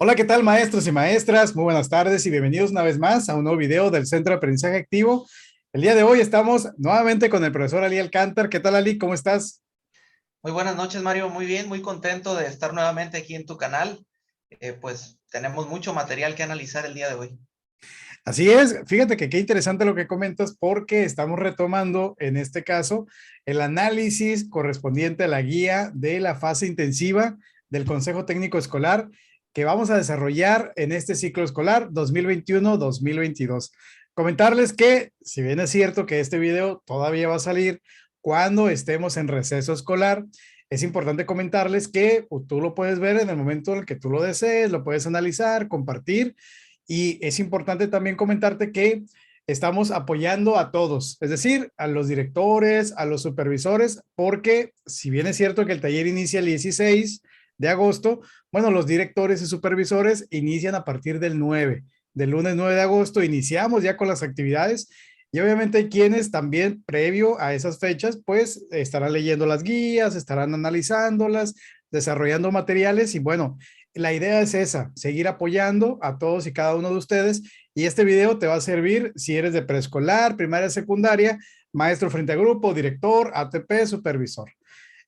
Hola, ¿qué tal maestros y maestras? Muy buenas tardes y bienvenidos una vez más a un nuevo video del Centro de Aprendizaje Activo. El día de hoy estamos nuevamente con el profesor Ali Alcántar. ¿Qué tal, Ali? ¿Cómo estás? Muy buenas noches, Mario. Muy bien, muy contento de estar nuevamente aquí en tu canal. Pues tenemos mucho material que analizar el día de hoy. Así es, fíjate que qué interesante lo que comentas porque estamos retomando en este caso el análisis correspondiente a la guía de la fase intensiva del Consejo Técnico Escolar que vamos a desarrollar en este ciclo escolar 2021-2022. Comentarles que, si bien es cierto que este video todavía va a salir cuando estemos en receso escolar, es importante comentarles que tú lo puedes ver en el momento en el que tú lo desees, lo puedes analizar, compartir. Y es importante también comentarte que estamos apoyando a todos, es decir, a los directores, a los supervisores, porque si bien es cierto que el taller inicia el 16 de agosto, bueno, los directores y supervisores inician a partir del 9, del lunes 9 de agosto, iniciamos ya con las actividades y obviamente hay quienes también previo a esas fechas, pues estarán leyendo las guías, estarán analizándolas, desarrollando materiales y bueno, la idea es esa, seguir apoyando a todos y cada uno de ustedes y este video te va a servir si eres de preescolar, primaria, secundaria, maestro frente a grupo, director, ATP, supervisor.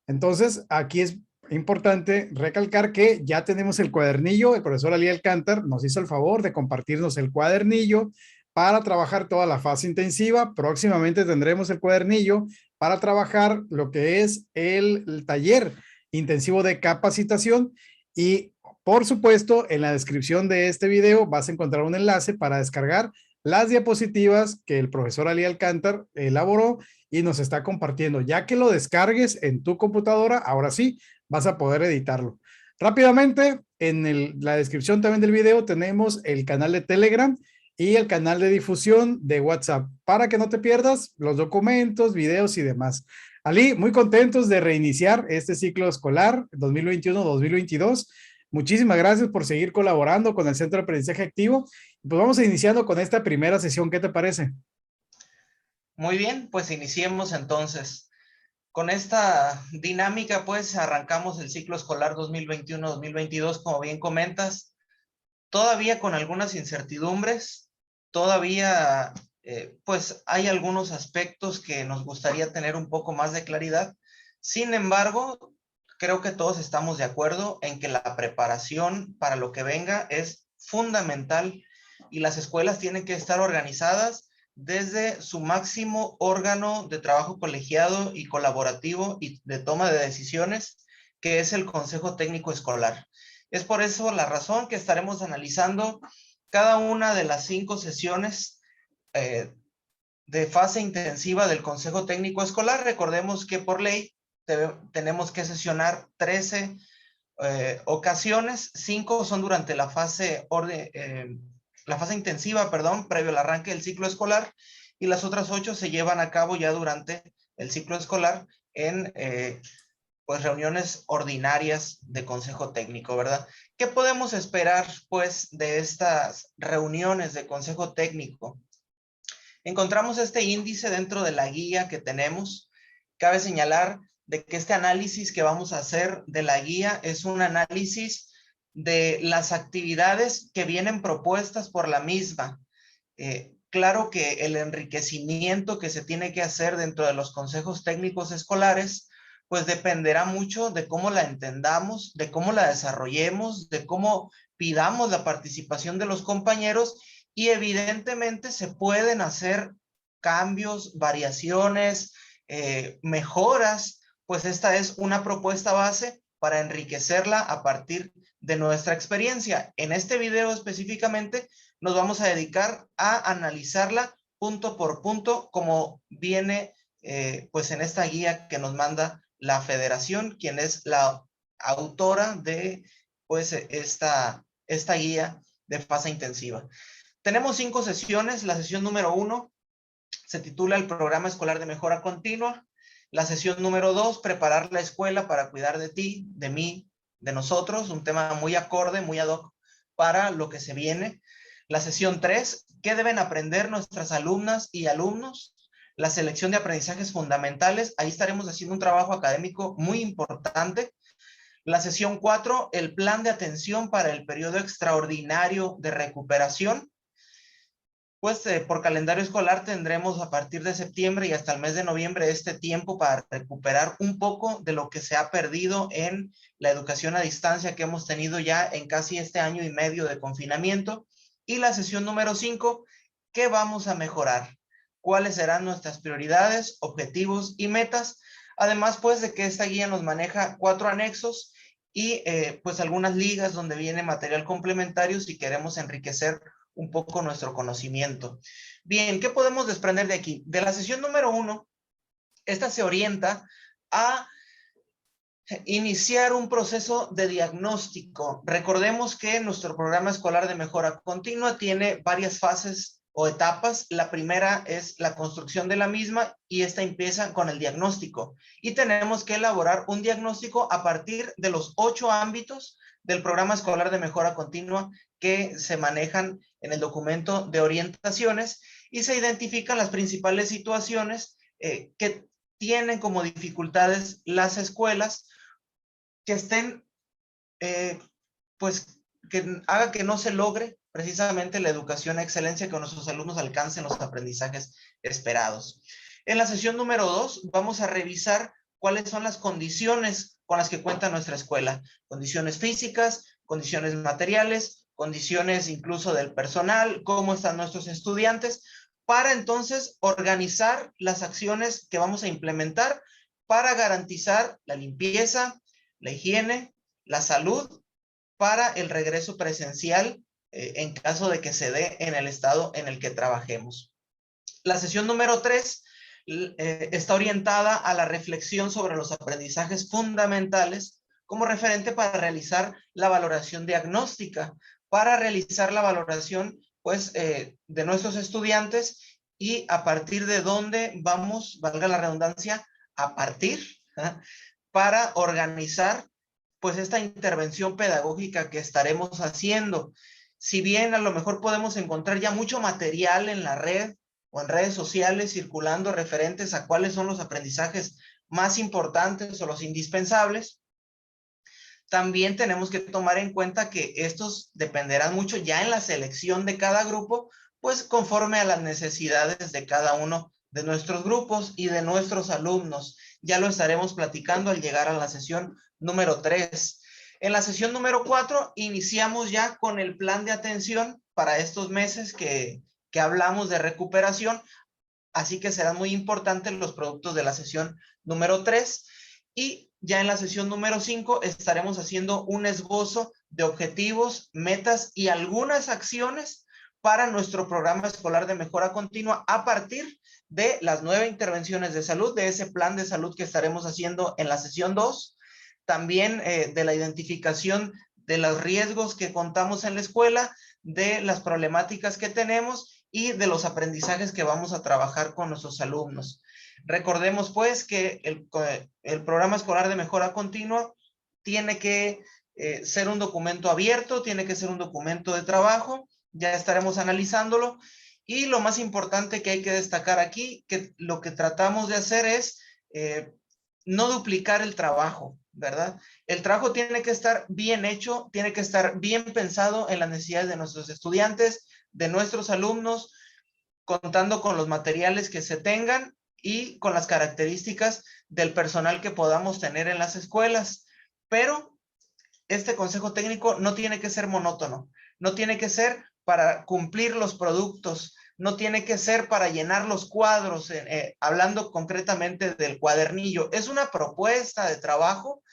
Entonces, aquí es importante recalcar que ya tenemos el cuadernillo, el profesor Ali Alcántar nos hizo el favor de compartirnos el cuadernillo para trabajar toda la fase intensiva. Próximamente tendremos el cuadernillo para trabajar lo que es el taller intensivo de capacitación y por supuesto, en la descripción de este video vas a encontrar un enlace para descargar las diapositivas que el profesor Ali Alcántar elaboró y nos está compartiendo. Ya que lo descargues en tu computadora, ahora sí vas a poder editarlo. Rápidamente, en la descripción también del video tenemos el canal de Telegram y el canal de difusión de WhatsApp para que no te pierdas los documentos, videos y demás. Ali, muy contentos de reiniciar este ciclo escolar 2021-2022. Muchísimas gracias por seguir colaborando con el Centro de Aprendizaje Activo. Pues vamos iniciando con esta primera sesión. ¿Qué te parece? Muy bien, pues iniciemos entonces. Con esta dinámica, pues arrancamos el ciclo escolar 2021-2022, como bien comentas, todavía con algunas incertidumbres, todavía pues hay algunos aspectos que nos gustaría tener un poco más de claridad. Sin embargo, creo que todos estamos de acuerdo en que la preparación para lo que venga es fundamental y las escuelas tienen que estar organizadas desde su máximo órgano de trabajo colegiado y colaborativo y de toma de decisiones, que es el Consejo Técnico Escolar. Es por eso la razón que estaremos analizando cada una de las 5 sesiones eh, de fase intensiva del Consejo Técnico Escolar. Recordemos que por ley tenemos que sesionar 13 ocasiones, 5 son durante la fase intensiva, perdón, previo al arranque del ciclo escolar, y las otras 8 se llevan a cabo ya durante el ciclo escolar en pues reuniones ordinarias de consejo técnico, ¿verdad? ¿Qué podemos esperar pues de estas reuniones de consejo técnico? Encontramos este índice dentro de la guía que tenemos. Cabe señalar de que este análisis que vamos a hacer de la guía es un análisis de las actividades que vienen propuestas por la misma. Claro que el enriquecimiento que se tiene que hacer dentro de los consejos técnicos escolares, pues dependerá mucho de cómo la entendamos, de cómo la desarrollemos, de cómo pidamos la participación de los compañeros y evidentemente se pueden hacer cambios, variaciones, mejoras, pues esta es una propuesta base para enriquecerla a partir de nuestra experiencia. En este video específicamente nos vamos a dedicar a analizarla punto por punto como viene pues en esta guía que nos manda la federación, quien es la autora de pues esta guía de fase intensiva. Tenemos 5 sesiones. La sesión número 1 se titula El programa escolar de mejora continua. La sesión número 2, preparar la escuela para cuidar de ti, de mí, de nosotros, un tema muy acorde, muy ad hoc para lo que se viene. La sesión 3, ¿qué deben aprender nuestras alumnas y alumnos? La selección de aprendizajes fundamentales, ahí estaremos haciendo un trabajo académico muy importante. La sesión 4, el plan de atención para el periodo extraordinario de recuperación. Pues por calendario escolar tendremos a partir de septiembre y hasta el mes de noviembre este tiempo para recuperar un poco de lo que se ha perdido en la educación a distancia que hemos tenido ya en casi este año y medio de confinamiento. Y la sesión número 5, ¿qué vamos a mejorar? ¿Cuáles serán nuestras prioridades, objetivos y metas? Además, pues, de que esta guía nos maneja 4 anexos y pues algunas ligas donde viene material complementario si queremos enriquecer un poco nuestro conocimiento. Bien, ¿qué podemos desprender de aquí? De la sesión número 1, esta se orienta a iniciar un proceso de diagnóstico. Recordemos que nuestro programa escolar de mejora continua tiene varias fases o etapas. La primera es la construcción de la misma y esta empieza con el diagnóstico. Y tenemos que elaborar un diagnóstico a partir de los 8 ámbitos del programa escolar de mejora continua que se manejan en el documento de orientaciones y se identifican las principales situaciones que tienen como dificultades las escuelas que estén, pues, que haga que no se logre precisamente la educación a excelencia, que nuestros alumnos alcancen los aprendizajes esperados. En la sesión número 2 vamos a revisar cuáles son las condiciones con las que cuenta nuestra escuela. Condiciones físicas, condiciones materiales, condiciones incluso del personal, cómo están nuestros estudiantes, para entonces organizar las acciones que vamos a implementar para garantizar la limpieza, la higiene, la salud para el regreso presencial en caso de que se dé en el estado en el que trabajemos. La sesión número 3 está orientada a la reflexión sobre los aprendizajes fundamentales como referente para realizar la valoración diagnóstica, para realizar la valoración pues, de nuestros estudiantes y a partir de dónde vamos, valga la redundancia, a partir, ¿eh? Para organizar pues esta intervención pedagógica que estaremos haciendo. Si bien a lo mejor podemos encontrar ya mucho material en la red o en redes sociales circulando referentes a cuáles son los aprendizajes más importantes o los indispensables, también tenemos que tomar en cuenta que estos dependerán mucho ya en la selección de cada grupo, pues conforme a las necesidades de cada uno de nuestros grupos y de nuestros alumnos. Ya lo estaremos platicando al llegar a la sesión número 3. En la sesión número 4 iniciamos ya con el plan de atención para estos meses que hablamos de recuperación, así que serán muy importantes los productos de la sesión número 3 y ya en la sesión número 5 estaremos haciendo un esbozo de objetivos, metas y algunas acciones para nuestro programa escolar de mejora continua a partir de las 9 intervenciones de salud, de ese plan de salud que estaremos haciendo en la sesión 2, también de la identificación de los riesgos que contamos en la escuela, de las problemáticas que tenemos y de los aprendizajes que vamos a trabajar con nuestros alumnos. Recordemos pues que el programa escolar de mejora continua tiene que ser un documento abierto, tiene que ser un documento de trabajo, ya estaremos analizándolo y lo más importante que hay que destacar aquí, que lo que tratamos de hacer es no duplicar el trabajo, ¿verdad? El trabajo tiene que estar bien hecho, tiene que estar bien pensado en las necesidades de nuestros estudiantes, de nuestros alumnos, contando con los materiales que se tengan y con las características del personal que podamos tener en las escuelas. Pero este consejo técnico no tiene que ser monótono, no tiene que ser para cumplir los productos, no tiene que ser para llenar los cuadros, hablando concretamente del cuadernillo. Es una propuesta de trabajo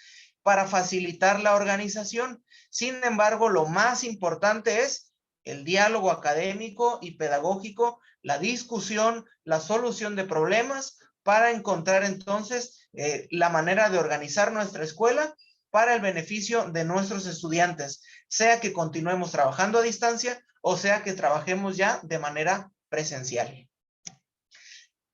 para facilitar la organización. Sin embargo, lo más importante es el diálogo académico y pedagógico, la discusión, la solución de problemas para encontrar entonces la manera de organizar nuestra escuela para el beneficio de nuestros estudiantes, sea que continuemos trabajando a distancia o sea que trabajemos ya de manera presencial.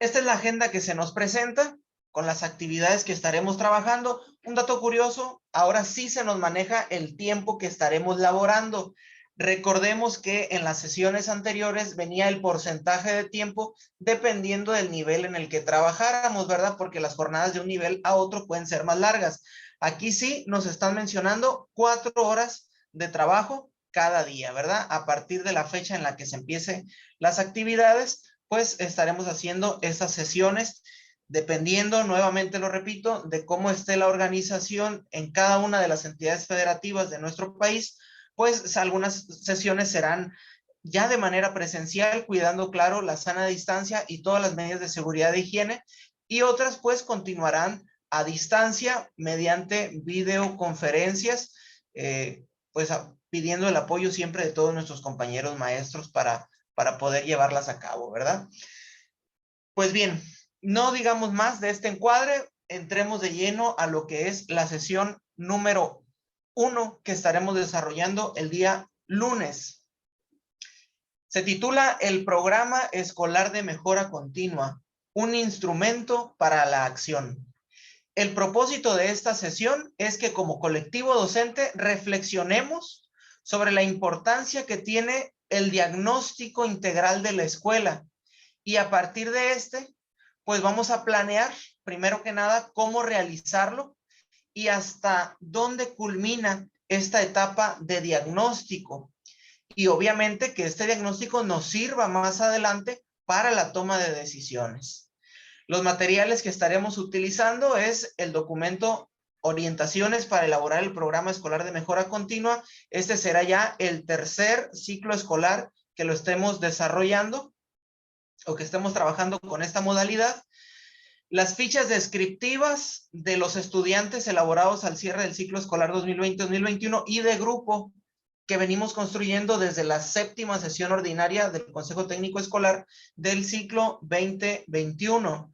Esta es la agenda que se nos presenta con las actividades que estaremos trabajando. Un dato curioso, ahora sí se nos maneja el tiempo que estaremos laborando. Recordemos que en las sesiones anteriores venía el porcentaje de tiempo dependiendo del nivel en el que trabajáramos, ¿verdad? Porque las jornadas de un nivel a otro pueden ser más largas. Aquí sí nos están mencionando 4 horas de trabajo cada día, ¿verdad? A partir de la fecha en la que se empiecen las actividades, pues estaremos haciendo estas sesiones dependiendo, nuevamente lo repito, de cómo esté la organización en cada una de las entidades federativas de nuestro país, pues algunas sesiones serán ya de manera presencial, cuidando, claro, la sana distancia y todas las medidas de seguridad e higiene, y otras pues continuarán a distancia mediante videoconferencias, pues pidiendo el apoyo siempre de todos nuestros compañeros maestros para poder llevarlas a cabo, ¿verdad? Pues bien, no digamos más de este encuadre, entremos de lleno a lo que es la sesión número 1 que estaremos desarrollando el día lunes. Se titula El Programa Escolar de Mejora Continua, un instrumento para la acción. El propósito de esta sesión es que como colectivo docente reflexionemos sobre la importancia que tiene el diagnóstico integral de la escuela, y a partir de pues vamos a planear, primero que nada, cómo realizarlo y hasta dónde culmina esta etapa de diagnóstico. Y obviamente que este diagnóstico nos sirva más adelante para la toma de decisiones. Los materiales que estaremos utilizando es el documento Orientaciones para elaborar el programa escolar de mejora continua. Este será ya el tercer ciclo escolar que lo estemos desarrollando o que estemos trabajando con esta modalidad. Las fichas descriptivas de los estudiantes elaborados al cierre del ciclo escolar 2020-2021 y de grupo que venimos construyendo desde la 7ª sesión ordinaria del Consejo Técnico Escolar del ciclo 2021.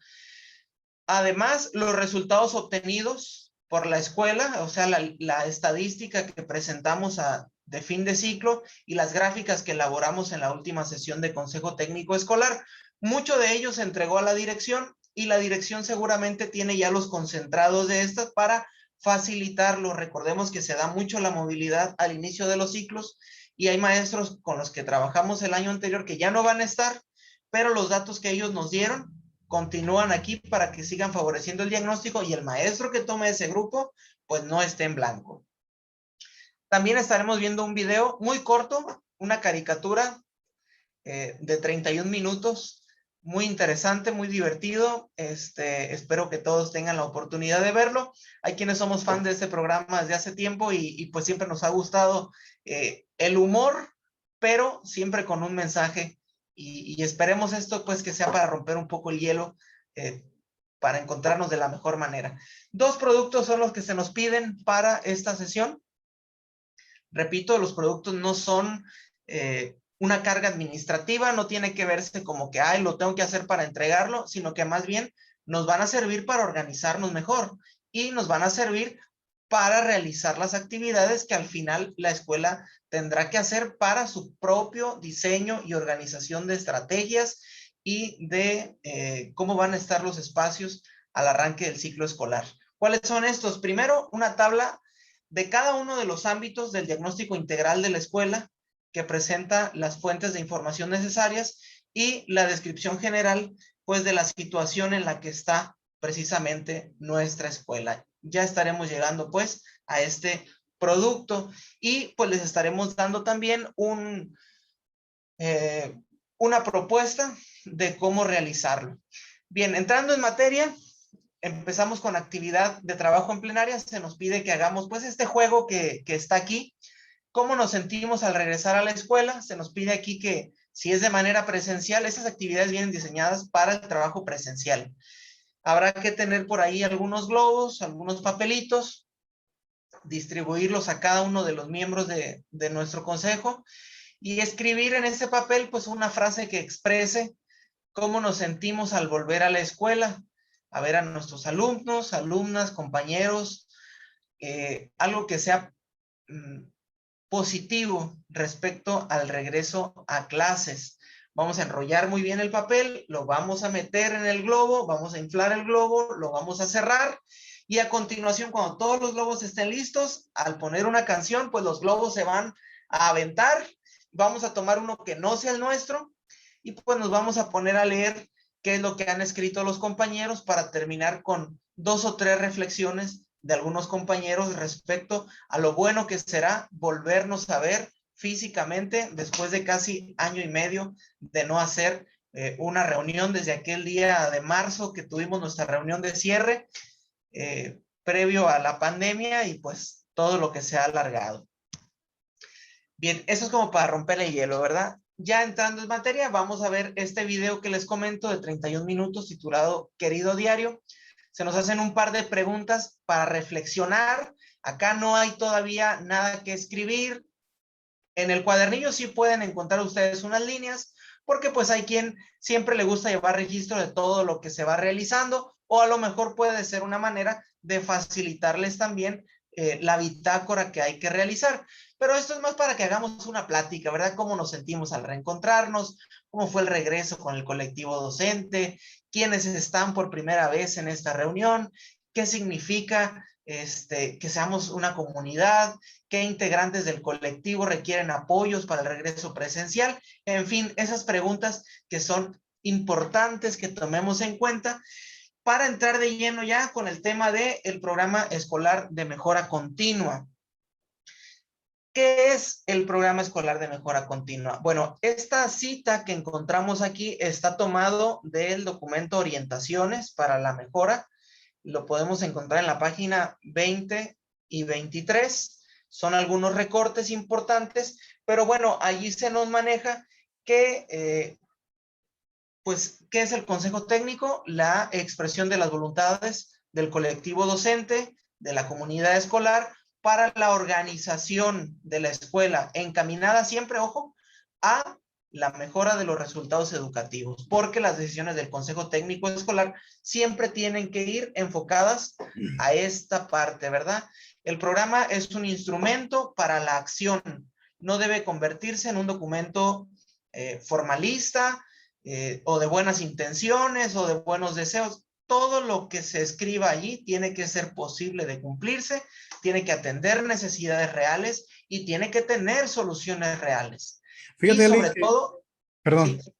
Además, los resultados obtenidos por la escuela, o sea, la estadística que presentamos de fin de ciclo y las gráficas que elaboramos en la última sesión de Consejo Técnico Escolar. Mucho de ello se entregó a la dirección y la dirección seguramente tiene ya los concentrados de estas para facilitarlo. Recordemos que se da mucho la movilidad al inicio de los ciclos y hay maestros con los que trabajamos el año anterior que ya no van a estar, pero los datos que ellos nos dieron continúan aquí para que sigan favoreciendo el diagnóstico y el maestro que tome ese grupo pues no esté en blanco. También estaremos viendo un video muy corto, una caricatura de 31 minutos, muy interesante, muy divertido. Espero que todos tengan la oportunidad de verlo. Hay quienes somos fans de este programa desde hace tiempo y pues siempre nos ha gustado el humor, pero siempre con un mensaje y esperemos esto pues que sea para romper un poco el hielo, para encontrarnos de la mejor manera. 2 productos son los que se nos piden para esta sesión. Repito, los productos no son una carga administrativa, no tiene que verse como que, ay, lo tengo que hacer para entregarlo, sino que más bien nos van a servir para organizarnos mejor y nos van a servir para realizar las actividades que al final la escuela tendrá que hacer para su propio diseño y organización de estrategias y de cómo van a estar los espacios al arranque del ciclo escolar. ¿Cuáles son estos? Primero, una tabla de cada uno de los ámbitos del diagnóstico integral de la escuela, que presenta las fuentes de información necesarias y la descripción general, pues, de la situación en la que está precisamente nuestra escuela. Ya estaremos llegando, pues, a este producto y, pues, les estaremos dando también una propuesta de cómo realizarlo. Bien, entrando en materia, empezamos con actividad de trabajo en plenaria. Se nos pide que hagamos pues este juego que está aquí. ¿Cómo nos sentimos al regresar a la escuela? Se nos pide aquí que si es de manera presencial, estas actividades vienen diseñadas para el trabajo presencial. Habrá que tener por ahí algunos globos, algunos papelitos, distribuirlos a cada uno de los miembros de nuestro consejo y escribir en ese papel pues una frase que exprese cómo nos sentimos al volver a la escuela, a ver a nuestros alumnos, alumnas, compañeros, algo que sea positivo respecto al regreso a clases. Vamos a enrollar muy bien el papel, lo vamos a meter en el globo, vamos a inflar el globo, lo vamos a cerrar y a continuación, cuando todos los globos estén listos, al poner una canción, pues los globos se van a aventar. Vamos a tomar uno que no sea el nuestro y pues nos vamos a poner a leer qué es lo que han escrito los compañeros para terminar con 2 o 3 reflexiones de algunos compañeros respecto a lo bueno que será volvernos a ver físicamente después de casi año y medio de no hacer una reunión desde aquel día de marzo que tuvimos nuestra reunión de cierre previo a la pandemia y pues todo lo que se ha alargado. Bien, eso es como para romper el hielo, ¿verdad? Ya entrando en materia, vamos a ver este video que les comento de 31 minutos titulado Querido Diario. Se nos hacen un par de preguntas para reflexionar. Acá no hay todavía nada que escribir. En el cuadernillo sí pueden encontrar ustedes unas líneas, porque pues hay quien siempre le gusta llevar registro de todo lo que se va realizando, o a lo mejor puede ser una manera de facilitarles también la bitácora que hay que realizar. Pero esto es más para que hagamos una plática, ¿verdad? Cómo nos sentimos al reencontrarnos, cómo fue el regreso con el colectivo docente, quiénes están por primera vez en esta reunión, qué significa que seamos una comunidad, qué integrantes del colectivo requieren apoyos para el regreso presencial, en fin, esas preguntas que son importantes que tomemos en cuenta para entrar de lleno ya con el tema del programa escolar de mejora continua. ¿Qué es el programa escolar de mejora continua? Bueno, esta cita que encontramos aquí está tomado del documento Orientaciones para la Mejora. Lo podemos encontrar en la página 20 y 23. Son algunos recortes importantes, pero bueno, allí se nos maneja que, pues, ¿qué es el Consejo Técnico? La expresión de las voluntades del colectivo docente, de la comunidad escolar, para la organización de la escuela, encaminada siempre, ojo, a la mejora de los resultados educativos, porque las decisiones del Consejo Técnico Escolar siempre tienen que ir enfocadas a esta parte, ¿verdad? El programa es un instrumento para la acción, no debe convertirse en un documento formalista o de buenas intenciones o de buenos deseos. Todo lo que se escriba allí tiene que ser posible de cumplirse, tiene que atender necesidades reales y tiene que tener soluciones reales. Fíjate, Y Eli, sobre todo, perdón, sí.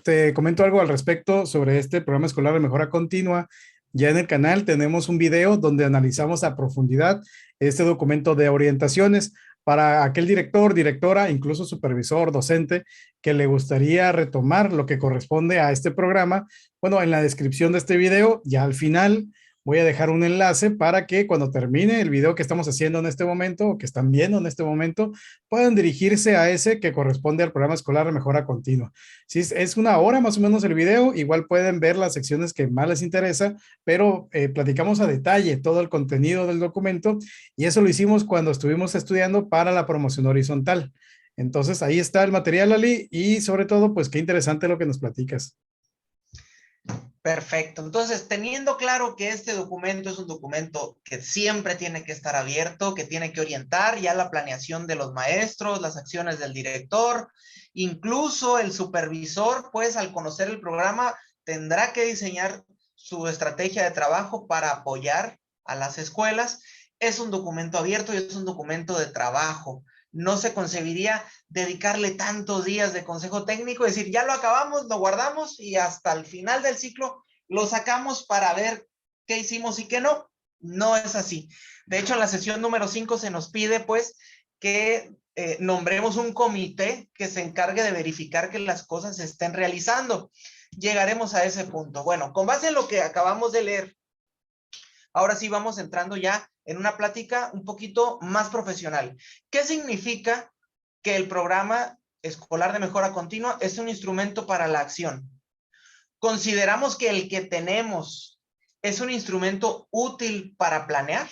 te comento algo al respecto sobre este programa escolar de mejora continua. Ya en el canal tenemos un video donde analizamos a profundidad este documento de orientaciones para aquel director, directora, incluso supervisor, docente, que le gustaría retomar lo que corresponde a este programa. Bueno, en la descripción de este video, ya al final voy a dejar un enlace para que cuando termine el video que estamos haciendo en este momento o que están viendo en este momento, puedan dirigirse a ese que corresponde al programa escolar de mejora continua. Si es una hora más o menos el video, igual pueden ver las secciones que más les interesa, pero platicamos a detalle todo el contenido del documento y eso lo hicimos cuando estuvimos estudiando para la promoción horizontal. Entonces ahí está el material, Ali, y sobre todo, pues qué interesante lo que nos platicas. Perfecto. Entonces, teniendo claro que este documento es un documento que siempre tiene que estar abierto, que tiene que orientar ya la planeación de los maestros, las acciones del director, incluso el supervisor, pues al conocer el programa, tendrá que diseñar su estrategia de trabajo para apoyar a las escuelas. Es un documento abierto y es un documento de trabajo. No se concebiría dedicarle tantos días de consejo técnico, decir, ya lo acabamos, lo guardamos y hasta el final del ciclo lo sacamos para ver qué hicimos y qué no. No es así. De hecho, en la sesión número 5 se nos pide, pues, que nombremos un comité que se encargue de verificar que las cosas se estén realizando. Llegaremos a ese punto. Bueno, con base en lo que acabamos de leer, ahora sí vamos entrando ya en una plática un poquito más profesional. ¿Qué significa que el programa escolar de mejora continua es un instrumento para la acción? ¿Consideramos que el que tenemos es un instrumento útil para planear,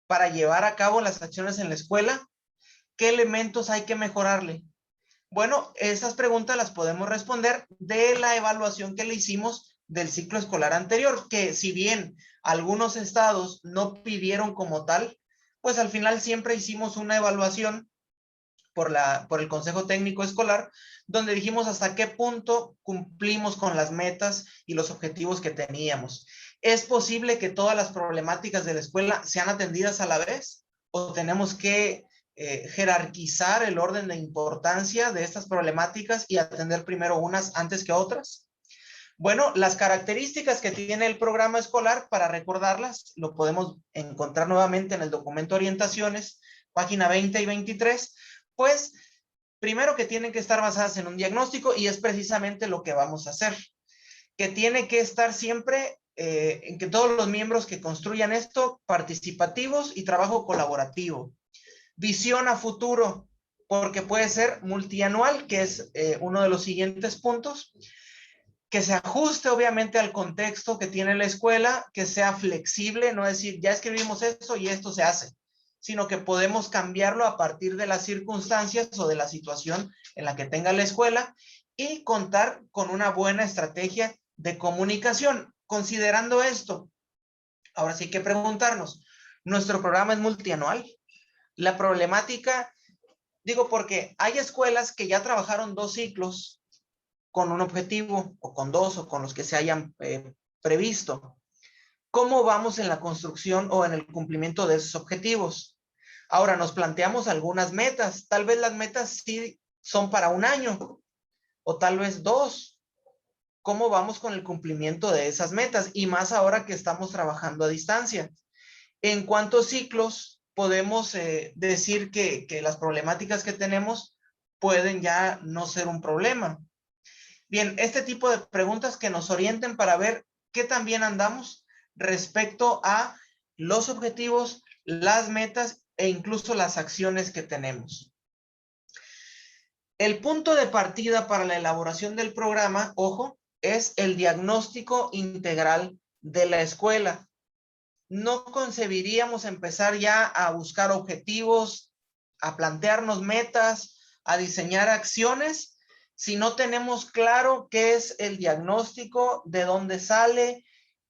para llevar a cabo las acciones en la escuela? ¿Qué elementos hay que mejorarle? Bueno, esas preguntas las podemos responder de la evaluación que le hicimos del ciclo escolar anterior, que si bien algunos estados no pidieron como tal, pues al final siempre hicimos una evaluación por el Consejo Técnico Escolar, donde dijimos hasta qué punto cumplimos con las metas y los objetivos que teníamos. ¿Es posible que todas las problemáticas de la escuela sean atendidas a la vez? ¿O tenemos que jerarquizar el orden de importancia de estas problemáticas y atender primero unas antes que otras? Bueno, las características que tiene el programa escolar, para recordarlas, lo podemos encontrar nuevamente en el documento Orientaciones, página 20 y 23, pues primero que tienen que estar basadas en un diagnóstico y es precisamente lo que vamos a hacer, que tiene que estar siempre en que todos los miembros que construyan esto, participativos y trabajo colaborativo. Visión a futuro, porque puede ser multianual, que es uno de los siguientes puntos, que se ajuste obviamente al contexto que tiene la escuela, que sea flexible, no decir, ya escribimos esto y esto se hace, sino que podemos cambiarlo a partir de las circunstancias o de la situación en la que tenga la escuela y contar con una buena estrategia de comunicación. Considerando esto, ahora sí hay que preguntarnos, ¿nuestro programa es multianual? La problemática, digo porque hay escuelas que ya trabajaron 2 ciclos con un objetivo, o con 2, o con los que se hayan previsto. ¿Cómo vamos en la construcción o en el cumplimiento de esos objetivos? Ahora nos planteamos algunas metas. Tal vez las metas sí son para un año, o tal vez 2. ¿Cómo vamos con el cumplimiento de esas metas? Y más ahora que estamos trabajando a distancia. ¿En cuántos ciclos podemos decir que las problemáticas que tenemos pueden ya no ser un problema? Bien, este tipo de preguntas que nos orienten para ver qué tan bien andamos respecto a los objetivos, las metas e incluso las acciones que tenemos. El punto de partida para la elaboración del programa, ojo, es el diagnóstico integral de la escuela. No concebiríamos empezar ya a buscar objetivos, a plantearnos metas, a diseñar acciones, si no tenemos claro qué es el diagnóstico, de dónde sale,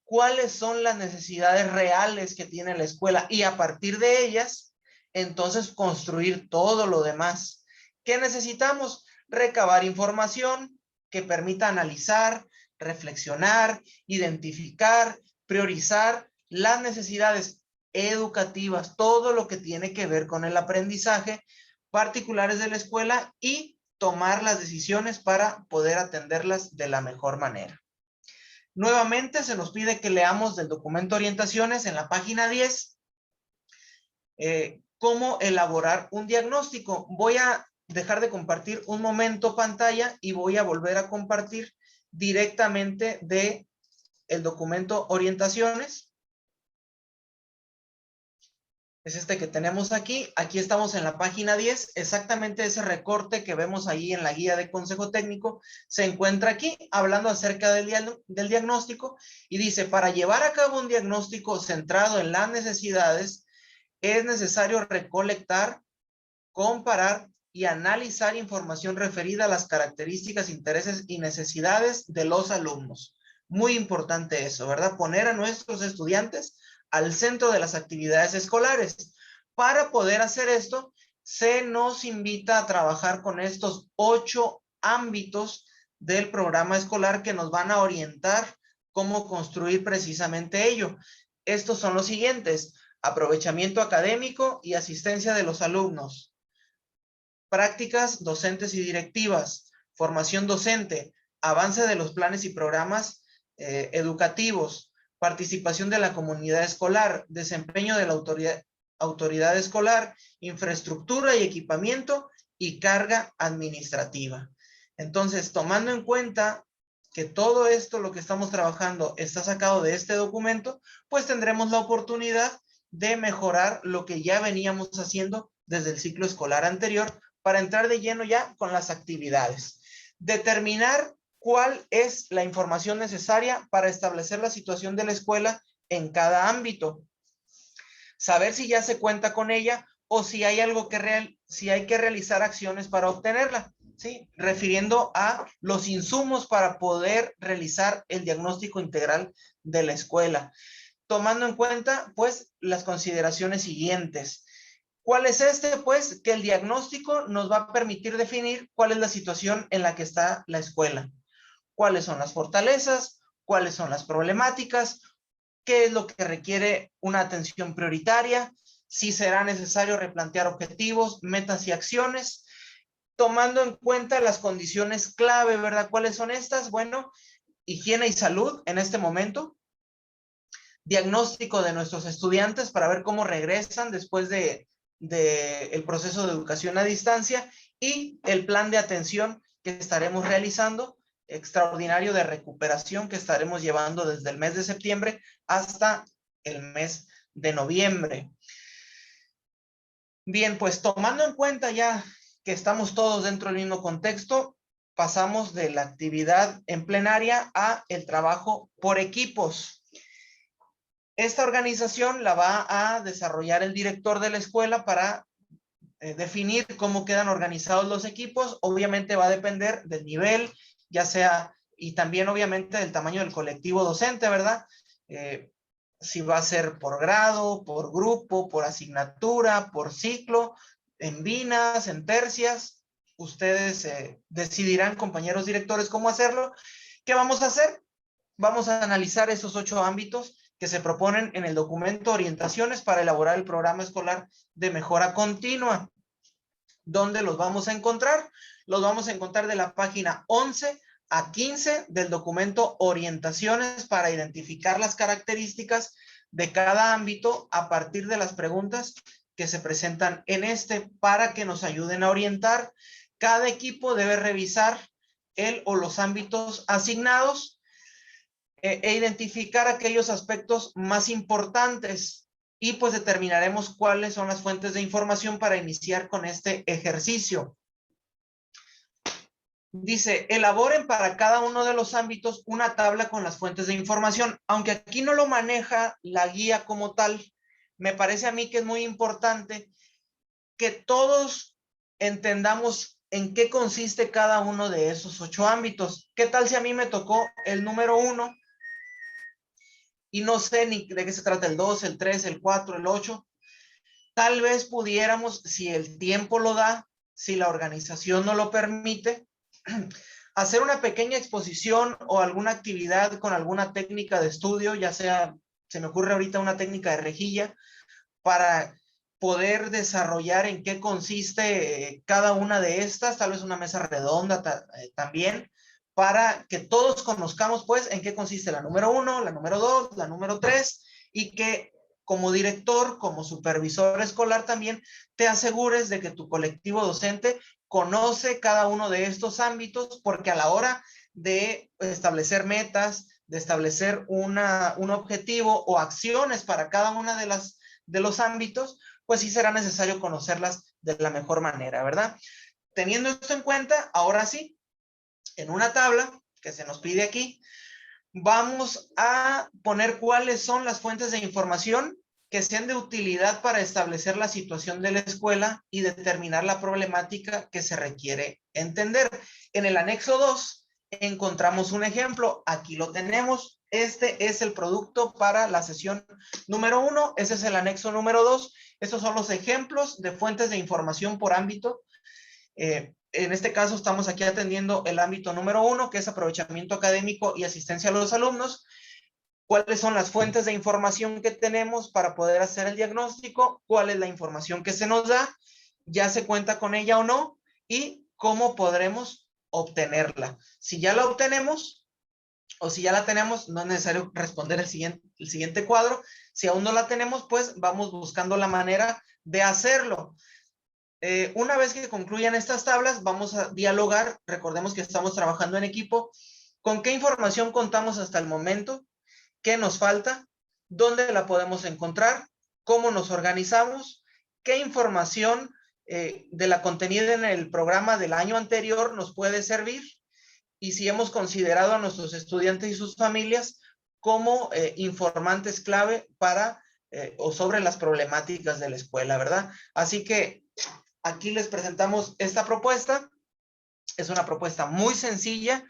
cuáles son las necesidades reales que tiene la escuela y a partir de ellas, entonces construir todo lo demás. ¿Qué necesitamos? Recabar información que permita analizar, reflexionar, identificar, priorizar las necesidades educativas, todo lo que tiene que ver con el aprendizaje particulares de la escuela y tomar las decisiones para poder atenderlas de la mejor manera. Nuevamente se nos pide que leamos del documento Orientaciones en la página 10 cómo elaborar un diagnóstico. Voy a dejar de compartir un momento pantalla y voy a volver a compartir directamente de el documento Orientaciones. Es este que tenemos aquí. Aquí estamos en la página 10. Exactamente ese recorte que vemos ahí en la guía de consejo técnico se encuentra aquí, hablando acerca del diagnóstico, y dice, para llevar a cabo un diagnóstico centrado en las necesidades, es necesario recolectar, comparar y analizar información referida a las características, intereses y necesidades de los alumnos. Muy importante eso, ¿verdad? Poner a nuestros estudiantes al centro de las actividades escolares. Para poder hacer esto, se nos invita a trabajar con estos 8 ámbitos del programa escolar que nos van a orientar cómo construir precisamente ello. Estos son los siguientes: aprovechamiento académico y asistencia de los alumnos, prácticas docentes y directivas, formación docente, avance de los planes y programas educativos, participación de la comunidad escolar, desempeño de la autoridad escolar, infraestructura y equipamiento y carga administrativa. Entonces, tomando en cuenta que todo esto, lo que estamos trabajando, está sacado de este documento, pues tendremos la oportunidad de mejorar lo que ya veníamos haciendo desde el ciclo escolar anterior para entrar de lleno ya con las actividades. Determinar cuál es la información necesaria para establecer la situación de la escuela en cada ámbito. Saber si ya se cuenta con ella o si hay algo si hay que realizar acciones para obtenerla, ¿sí? Refiriendo a los insumos para poder realizar el diagnóstico integral de la escuela, tomando en cuenta, pues, las consideraciones siguientes. ¿Cuál es este? Pues que el diagnóstico nos va a permitir definir cuál es la situación en la que está la escuela, cuáles son las fortalezas, cuáles son las problemáticas, qué es lo que requiere una atención prioritaria, si será necesario replantear objetivos, metas y acciones, tomando en cuenta las condiciones clave, ¿verdad? ¿Cuáles son estas? Bueno, higiene y salud en este momento, diagnóstico de nuestros estudiantes para ver cómo regresan después de el proceso de educación a distancia y el plan de atención que estaremos realizando, extraordinario de recuperación que estaremos llevando desde el mes de septiembre hasta el mes de noviembre. Bien, pues tomando en cuenta ya que estamos todos dentro del mismo contexto, pasamos de la actividad en plenaria a el trabajo por equipos. Esta organización la va a desarrollar el director de la escuela para definir cómo quedan organizados los equipos. Obviamente va a depender del nivel, ya sea, y también obviamente del tamaño del colectivo docente, ¿verdad? Si va a ser por grado, por grupo, por asignatura, por ciclo, en binas, en tercias. Ustedes decidirán, compañeros directores, cómo hacerlo. ¿Qué vamos a hacer? Vamos a analizar esos 8 ámbitos que se proponen en el documento Orientaciones para elaborar el programa escolar de mejora continua. ¿Dónde los vamos a encontrar? Los vamos a encontrar de la página 11 a 15 del documento Orientaciones para identificar las características de cada ámbito a partir de las preguntas que se presentan en este para que nos ayuden a orientar. Cada equipo debe revisar el o los ámbitos asignados e identificar aquellos aspectos más importantes y pues determinaremos cuáles son las fuentes de información para iniciar con este ejercicio. Dice, elaboren para cada uno de los ámbitos una tabla con las fuentes de información. Aunque aquí no lo maneja la guía como tal, me parece a mí que es muy importante que todos entendamos en qué consiste cada uno de esos 8 ámbitos. ¿Qué tal si a mí me tocó el número 1? Y no sé ni de qué se trata el 2, el 3, el 4, el 8. Tal vez pudiéramos, si el tiempo lo da, si la organización no lo permite, hacer una pequeña exposición o alguna actividad con alguna técnica de estudio, ya sea, se me ocurre ahorita una técnica de rejilla, para poder desarrollar en qué consiste cada una de estas, tal vez una mesa redonda también, para que todos conozcamos pues en qué consiste la número 1, la número 2, la número 3 y que como director, como supervisor escolar también te asegures de que tu colectivo docente conoce cada uno de estos ámbitos, porque a la hora de establecer metas, de establecer un objetivo o acciones para cada una de los ámbitos, pues sí será necesario conocerlas de la mejor manera, ¿verdad? Teniendo esto en cuenta, ahora sí, en una tabla que se nos pide aquí, vamos a poner cuáles son las fuentes de información que sean de utilidad para establecer la situación de la escuela y determinar la problemática que se requiere entender. En el anexo 2 encontramos un ejemplo, aquí lo tenemos, este es el producto para la sesión número 1, ese es el anexo número 2, estos son los ejemplos de fuentes de información por ámbito. En este caso estamos aquí atendiendo el ámbito número 1, que es aprovechamiento académico y asistencia a los alumnos. ¿Cuáles son las fuentes de información que tenemos para poder hacer el diagnóstico? ¿Cuál es la información que se nos da? ¿Ya se cuenta con ella o no? ¿Y cómo podremos obtenerla? Si ya la obtenemos o si ya la tenemos, no es necesario responder el siguiente cuadro. Si aún no la tenemos, pues vamos buscando la manera de hacerlo. Una vez que concluyan estas tablas, vamos a dialogar. Recordemos que estamos trabajando en equipo. ¿Con qué información contamos hasta el momento? ¿Qué nos falta? ¿Dónde la podemos encontrar? ¿Cómo nos organizamos? ¿Qué información de la contenida en el programa del año anterior nos puede servir? Y si hemos considerado a nuestros estudiantes y sus familias como informantes clave para o sobre las problemáticas de la escuela, ¿verdad? Así que aquí les presentamos esta propuesta. Es una propuesta muy sencilla.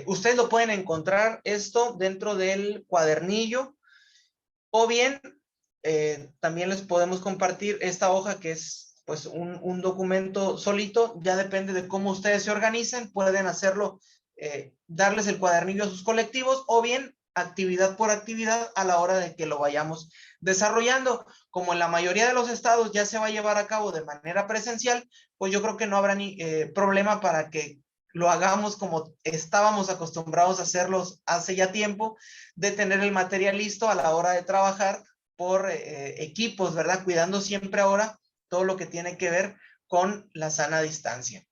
Ustedes lo pueden encontrar esto dentro del cuadernillo o bien también les podemos compartir esta hoja que es pues un documento solito. Ya depende de cómo ustedes se organicen. Pueden hacerlo, darles el cuadernillo a sus colectivos o bien actividad por actividad a la hora de que lo vayamos desarrollando. Como en la mayoría de los estados ya se va a llevar a cabo de manera presencial, pues yo creo que no habrá ni problema para que lo hagamos como estábamos acostumbrados a hacerlos hace ya tiempo, de tener el material listo a la hora de trabajar por equipos, ¿verdad? Cuidando siempre ahora todo lo que tiene que ver con la sana distancia.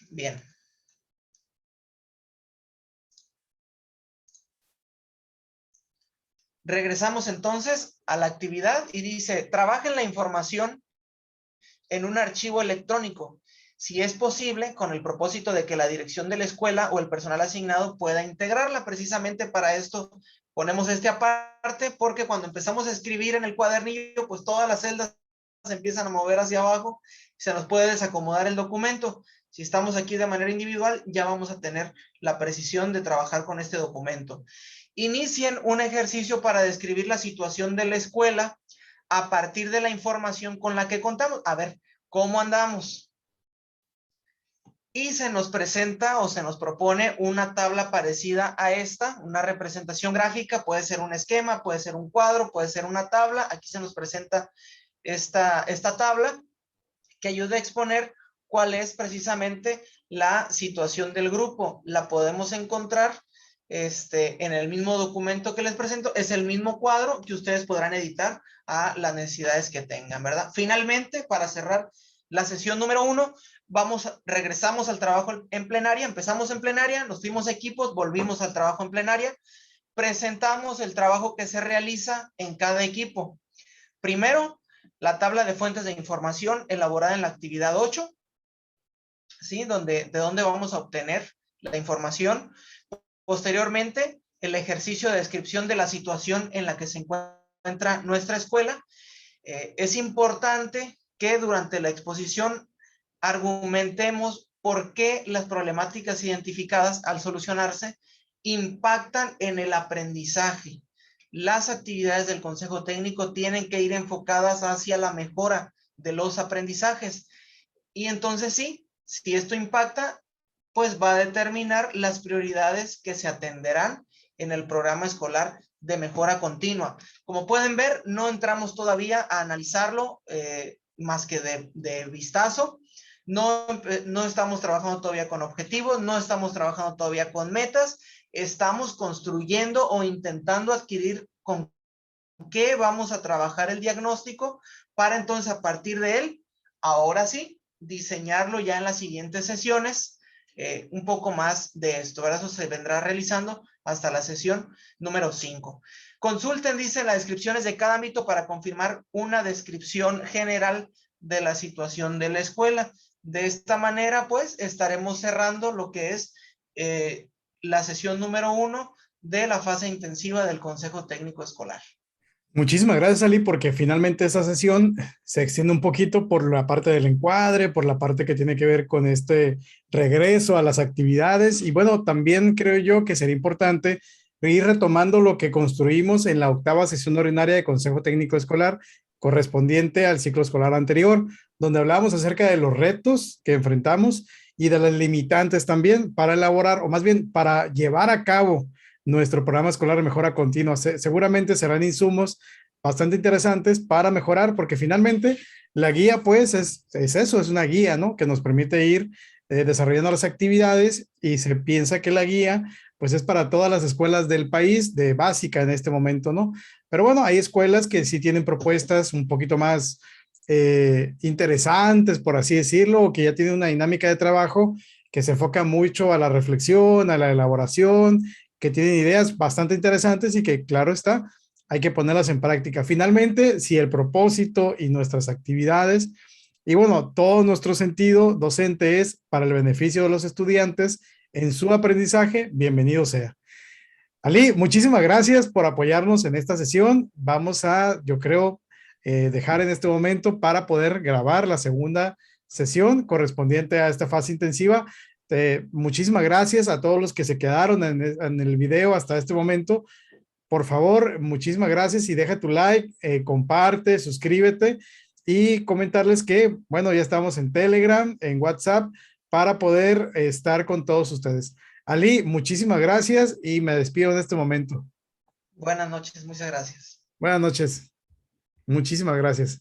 Bien. Regresamos entonces a la actividad y dice, trabajen la información en un archivo electrónico, si es posible, con el propósito de que la dirección de la escuela o el personal asignado pueda integrarla. Precisamente para esto ponemos este aparte, porque cuando empezamos a escribir en el cuadernillo, pues todas las celdas se empiezan a mover hacia abajo, se nos puede desacomodar el documento. Si estamos aquí de manera individual, ya vamos a tener la precisión de trabajar con este documento. Inicien un ejercicio para describir la situación de la escuela a partir de la información con la que contamos. A ver, ¿cómo andamos? Y se nos presenta o se nos propone una tabla parecida a esta, una representación gráfica, puede ser un esquema, puede ser un cuadro, puede ser una tabla. Aquí se nos presenta esta tabla que ayuda a exponer cuál es precisamente la situación del grupo. La podemos encontrar en el mismo documento que les presento. Es el mismo cuadro que ustedes podrán editar a las necesidades que tengan, ¿verdad? Finalmente, para cerrar la sesión número 1, regresamos al trabajo en plenaria. Empezamos en plenaria, nos fuimos a equipos, volvimos al trabajo en plenaria. Presentamos el trabajo que se realiza en cada equipo. Primero, la tabla de fuentes de información elaborada en la actividad 8, ¿sí? De dónde vamos a obtener la información. Posteriormente, el ejercicio de descripción de la situación en la que se encuentra nuestra escuela. Es importante que durante la exposición argumentemos por qué las problemáticas identificadas al solucionarse impactan en el aprendizaje. Las actividades del Consejo Técnico tienen que ir enfocadas hacia la mejora de los aprendizajes. Y entonces sí, si esto impacta, pues va a determinar las prioridades que se atenderán en el programa escolar de mejora continua. Como pueden ver, no entramos todavía a analizarlo más que de vistazo. No estamos trabajando todavía con objetivos, no estamos trabajando todavía con metas, estamos construyendo o intentando adquirir con qué vamos a trabajar el diagnóstico para entonces a partir de él, ahora sí, diseñarlo ya en las siguientes sesiones, un poco más de esto, ¿verdad? Eso se vendrá realizando hasta la sesión número 5. Consulten, dice, las descripciones de cada ámbito para confirmar una descripción general de la situación de la escuela. De esta manera, pues, estaremos cerrando lo que es la sesión número 1 de la fase intensiva del Consejo Técnico Escolar. Muchísimas gracias, Ali, porque finalmente esta sesión se extiende un poquito por la parte del encuadre, por la parte que tiene que ver con este regreso a las actividades. Y bueno, también creo yo que sería importante ir retomando lo que construimos en la octava sesión ordinaria de Consejo Técnico Escolar, correspondiente al ciclo escolar anterior, donde hablábamos acerca de los retos que enfrentamos y de las limitantes también para elaborar, o más bien para llevar a cabo nuestro programa escolar de mejora continua. Seguramente serán insumos bastante interesantes para mejorar, porque finalmente la guía pues es eso, es una guía, ¿no? Que nos permite ir desarrollando las actividades, y se piensa que la guía pues es para todas las escuelas del país, de básica en este momento, ¿no? Pero bueno, hay escuelas que sí tienen propuestas un poquito más interesantes, por así decirlo, o que ya tienen una dinámica de trabajo que se enfoca mucho a la reflexión, a la elaboración, que tienen ideas bastante interesantes y que, claro está, hay que ponerlas en práctica. Finalmente, si el propósito y nuestras actividades y bueno, todo nuestro sentido docente es para el beneficio de los estudiantes en su aprendizaje, bienvenido sea. Ali, muchísimas gracias por apoyarnos en esta sesión. Vamos a, yo creo, dejar en este momento para poder grabar la segunda sesión correspondiente a esta fase intensiva. Muchísimas gracias a todos los que se quedaron en el video hasta este momento. Por favor, muchísimas gracias y deja tu like, comparte, suscríbete, y comentarles que, bueno, ya estamos en Telegram, en WhatsApp, para poder estar con todos ustedes. Ali, muchísimas gracias y me despido en este momento. Buenas noches, muchas gracias. Buenas noches. Muchísimas gracias.